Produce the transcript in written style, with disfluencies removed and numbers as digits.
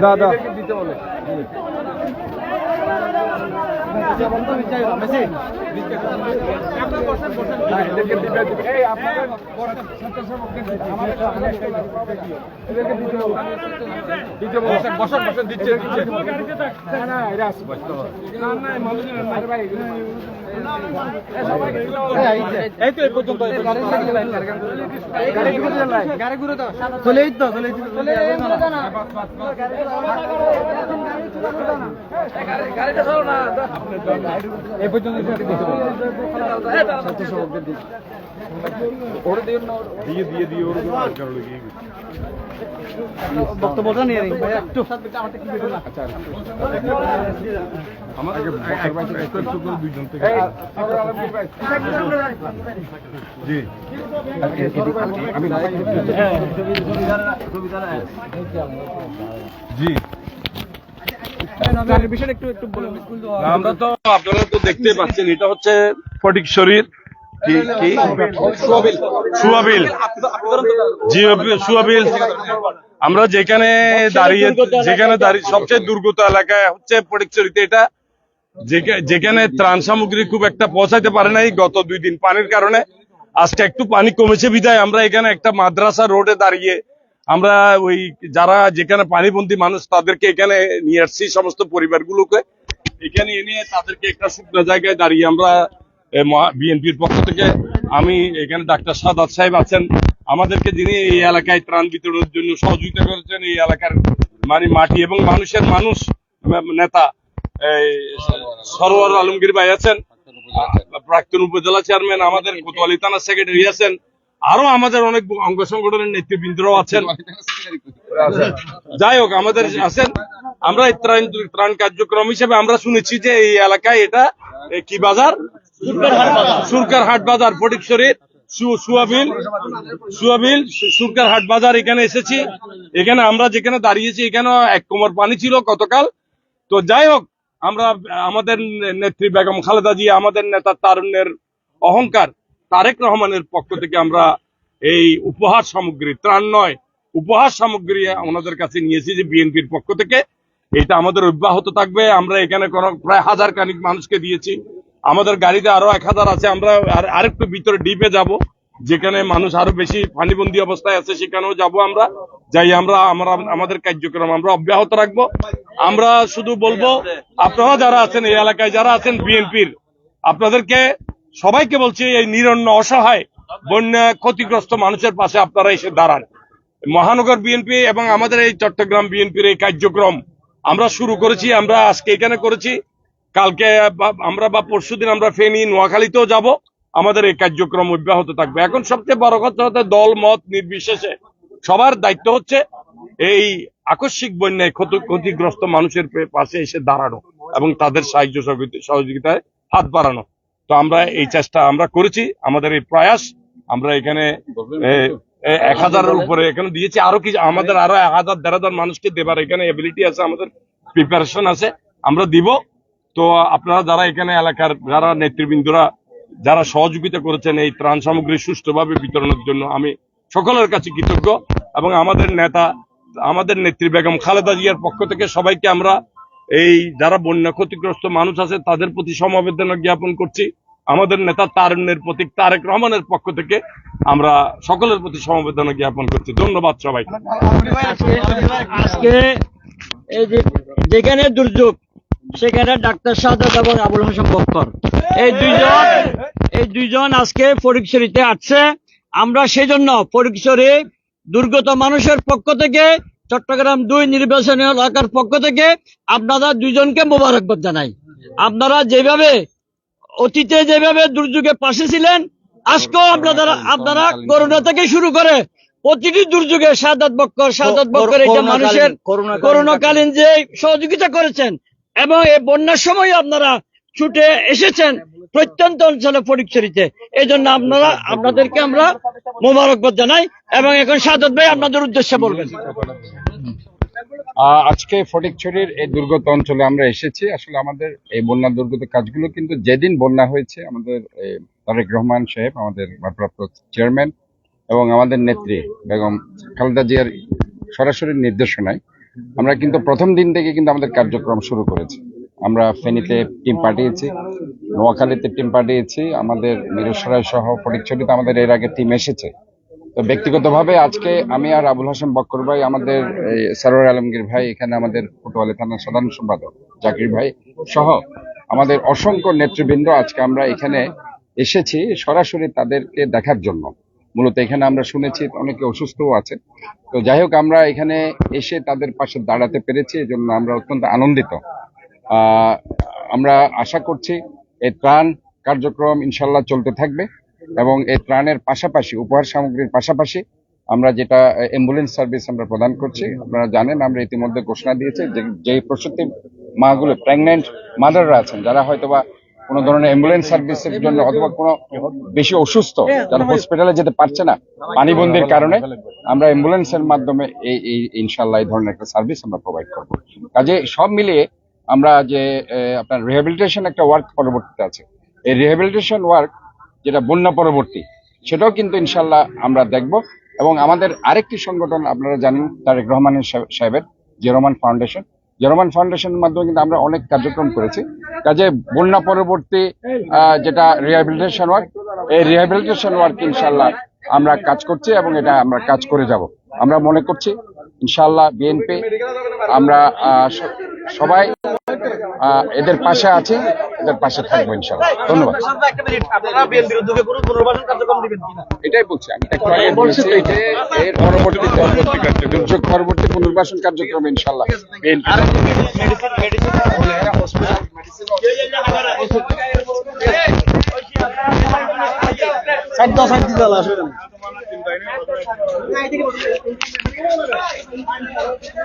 দাদা বক্তব্যটা নিয়ে একটু জি জি আমরা তো আপনারা তো দেখতে পাচ্ছেন, এটা হচ্ছে ফটিকছড়ির সুয়াবিল। আমরা যেখানে দাঁড়িয়ে সবচেয়ে দুর্গত এলাকায় হচ্ছে ফটিকছড়িতে, এটা যেখানে ত্রাণ সামগ্রী খুব একটা পৌঁছাইতে পারে নাই গত 2 দিন পানির কারণে। আজকে একটু পানি কমেছে বিধায় আমরা এখানে একটা মাদ্রাসা রোডে দাঁড়িয়ে আমরা ওই যারা যেখানে পানিবন্দী মানুষ তাদেরকে এখানে নিয়ে আসছি, সমস্ত পরিবারগুলোকে এখানে এনে তাদেরকে একটা শুকনো জায়গায় দাঁড়িয়ে আমরা বিএনপির পক্ষ থেকে আমি এখানে ডাক্তার সাদাত সাহেব আছেন আমাদেরকে, যিনি এই এলাকায় ত্রাণ বিতরণের জন্য সহযোগিতা করেছেন, এই এলাকার মাটি এবং মানুষ নেতা সরোয়ার আলমগীর ভাই আছেন, প্রাক্তন উপজেলা চেয়ারম্যান, আমাদের কোতোয়ালি থানার সেক্রেটারি আছেন, আরো আমাদের অনেক অঙ্গ সংগঠনের নেতৃবৃন্দরাও আছেন। যাই হোক, আমাদের আছেন। আমরা ত্রাণ কার্যক্রম হিসেবে আমরা শুনেছি যে এই এলাকায় এটা কি বাজার, সুরকার হাট বাজার, ফটিকছড়ির সুয়াবিল সুরকার হাট বাজার, এখানে এসেছি। এখানে আমরা যেখানে দাঁড়িয়েছি এখানে 1 কোমর পানি ছিল গতকাল। তো যাই হোক, আমরা আমাদের নেত্রী বেগম খালেদা জিয়া, আমাদের নেতা তারুণ্যের অহংকার তারেক রহমানের পক্ষ থেকে আমরা এই উপহার সামগ্রী, ত্রাণ নয় উপহার সামগ্রী ওনাদের কাছে নিয়েছি যে বিএনপির পক্ষ থেকে। এটা আমাদের অব্যাহত থাকবে। আমরা এখানে প্রায় 1000 খানিক মানুষকে দিয়েছি। আমাদের গাড়িতে আরো 1000 আছে। আমরা আরেকটু ভিতরে ডিপে যাব, যেখানে মানুষ আরো বেশি পানিবন্দী অবস্থায় আছে, সেখানেও যাব। আমরা আমাদের কার্যক্রম আমরা অব্যাহত রাখবো। আমরা শুধু বলবো, আপনারা যারা আছেন এই এলাকায়, যারা আছেন বিএনপির, আপনাদেরকে সবাইকে বলছি, এই নিরন্ন অসহায় বন্যা ক্ষতিগ্রস্ত মানুষের পাশে আপনারা এসে দাঁড়ান। মহানগর বিএনপি এবং আমাদের এই চট্টগ্রাম বিএনপির এই কার্যক্রম আমরা শুরু করেছি। আমরা আজকে এখানে করেছি, কালকে আমরা বা পরশুদিন আমরা ফেনী, নোয়াখালীতেও যাব। আমাদের এই কার্যক্রম অব্যাহত থাকবে। এখন সবচেয়ে বড় কথা হচ্ছে, দল মত নির্বিশেষে সবার দায়িত্ব হচ্ছে এই আকস্মিক বন্যায় ক্ষতিগ্রস্ত মানুষের পাশে এসে দাঁড়ানো এবং তাদের সাহায্য সহযোগিতায় হাত বাড়ানো। তো আমরা এই চেষ্টা আমরা করেছি, আমাদের এই প্রয়াস। আমরা এখানে 1000-এর উপরে এখানে দিয়েছি। আরো কিছু আমাদের আরো 1000-1500 মানুষকে দেবার এখানে এবিলিটি আছে, আমাদের প্রিপারেশন আছে, আমরা দিব। তো আপনারা যারা এখানে এলাকার যারা নেতৃবৃন্দরা যারা সহযোগিতা করেছেন এই ত্রাণ সামগ্রী সুষ্ঠুভাবে বিতরণের জন্য, আমি সকলের কাছে কৃতজ্ঞ। এবং আমাদের নেত্রী বেগম খালেদা জিয়ার পক্ষ থেকে সবাইকে আমরা এই যারা বন্যা ক্ষতিগ্রস্ত মানুষ আছে তাদের প্রতি সমবেদনা জ্ঞাপন করছি। আমাদের নেতা তারুণ্যের প্রতীক তারেক রহমানের পক্ষ থেকে আমরা সকলের প্রতি সমবেদনা জ্ঞাপন করছি। ধন্যবাদ সবাইকে। আজকে এই যেখানে দুর্যোগ সেখানে ডাক্তার সাদাত এবং আবুল হাসান বক্কর এই দুইজন আজকে ফটিকছড়িতে আসছে। আমরা সেই জন্য ফটিকছড়ি দুর্গত মানুষের পক্ষ থেকে, চট্টগ্রাম 2 নির্বাচনী এলাকার পক্ষ থেকে আপনারা দুইজনকে মোবারকবাদ জানাই। আপনারা যেভাবে অতীতে যেভাবে দুর্যোগে পাশে ছিলেন, আজকেও আপনারা করোনা থেকে শুরু করে প্রতিটি দুর্যোগে সাদাত বক্কর এটা মানুষের করোনাকালীন যে সহযোগিতা করেছেন এবং এই বন্যার সময় আপনারা ছুটে এসেছেন প্রত্যন্ত অঞ্চলে ফটিকছড়িতে। এই জন্য আপনাদেরকে আমরা মোবারকবাদ জানাই। এবং এখন সাদাত ভাই আপনাদের উদ্দেশ্যে বলবেন। আজকে ফটিকছড়ির এই দুর্গত অঞ্চলে আমরা এসেছি। আসলে আমাদের এই বন্যা দুর্গত কাজগুলো কিন্তু যেদিন বন্যা হয়েছে আমাদের তারেক রহমান সাহেব, আমাদের ভারপ্রাপ্ত চেয়ারম্যান এবং আমাদের নেত্রী বেগম খালেদা জিয়ার সরাসরি নির্দেশনায় আমরা কিন্তু প্রথম দিন থেকে কিন্তু আমাদের কার্যক্রম শুরু করেছি। আমরা ফেনীতে টিম পাঠিয়েছি, নোয়াখালীতে টিম পাঠিয়েছি, আমাদের মিরসরাই সহ ফটিকছড়িতে আমাদের এর আগে টিম এসেছে। তো ব্যক্তিগতভাবে আজকে আমি আর আবুল হাশেম বক্কর ভাই, আমাদের সরোয়ার আলমগীর ভাই, এখানে আমাদের কোতোয়ালি থানার সাধারণ সম্পাদক জাকির ভাই সহ আমাদের অসংখ্য নেতৃবৃন্দ আজকে আমরা এখানে এসেছি সরাসরি তাদেরকে দেখার জন্য। মূলত এখানে আমরা শুনেছি অনেকে অসুস্থও আছে। তো যাই হোক, আমরা এখানে এসে তাদের পাশে দাঁড়াতে পেরেছি, এজন্য আমরা অত্যন্ত আনন্দিত। আমরা আশা করছি এই ত্রাণ কার্যক্রম ইনশাল্লাহ চলতে থাকবে এবং এই ত্রাণের পাশাপাশি উপহার সামগ্রীর পাশাপাশি আমরা যেটা অ্যাম্বুলেন্স সার্ভিস আমরা প্রদান করছি। আপনারা জানেন আমরা ইতিমধ্যে ঘোষণা দিয়েছি যে প্রসূতি মাগুলো, প্রেগন্যান্ট মাদাররা আছেন যারা হয়তোবা কোনো ধরনের অ্যাম্বুলেন্স সার্ভিসের জন্য অথবা কোনো বেশি অসুস্থ, যারা হসপিটালে যেতে পারছে না পানিবন্দির কারণে, আমরা অ্যাম্বুলেন্সের মাধ্যমে এই ইনশাল্লাহ এই ধরনের একটা সার্ভিস আমরা প্রোভাইড করবো। কাজে সব মিলিয়ে আমরা যে আপনার রিহ্যাবিলিটেশন একটা ওয়ার্ক পরবর্তীতে আছে, এই রিহ্যাবিলিটেশন ওয়ার্ক যেটা বন্যা পরবর্তী, সেটাও কিন্তু ইনশাল্লাহ আমরা দেখব। এবং আমাদের আরেকটি সংগঠন আপনারা জানেন তারেক রহমানের সাহেবের জেরোমান ফাউন্ডেশন, জেরোমান ফাউন্ডেশনের মাধ্যমে কিন্তু আমরা অনেক কার্যক্রম করেছি। কাজে বন্যা পরবর্তী যেটা রিহ্যাবিলিটেশন ওয়ার্ক, এই রিহ্যাবিলিটেশন ওয়ার্ক ইনশাল্লাহ আমরা কাজ করছি এবং এটা আমরা কাজ করে যাব। আমরা মনে করছি ইনশাল্লাহ বিএনপি আমরা সবাই এদের পাশে আছে, এদের পাশে থাকবো ইনশাল্লাহ। ধন্যবাদ। এটাই বলছি আমি একটু আগে বলছি যে এর পরবর্তীতে দুর্যোগ পরবর্তী পুনর্বাসন কার্যক্রম ইনশাল্লাহ বিএনপি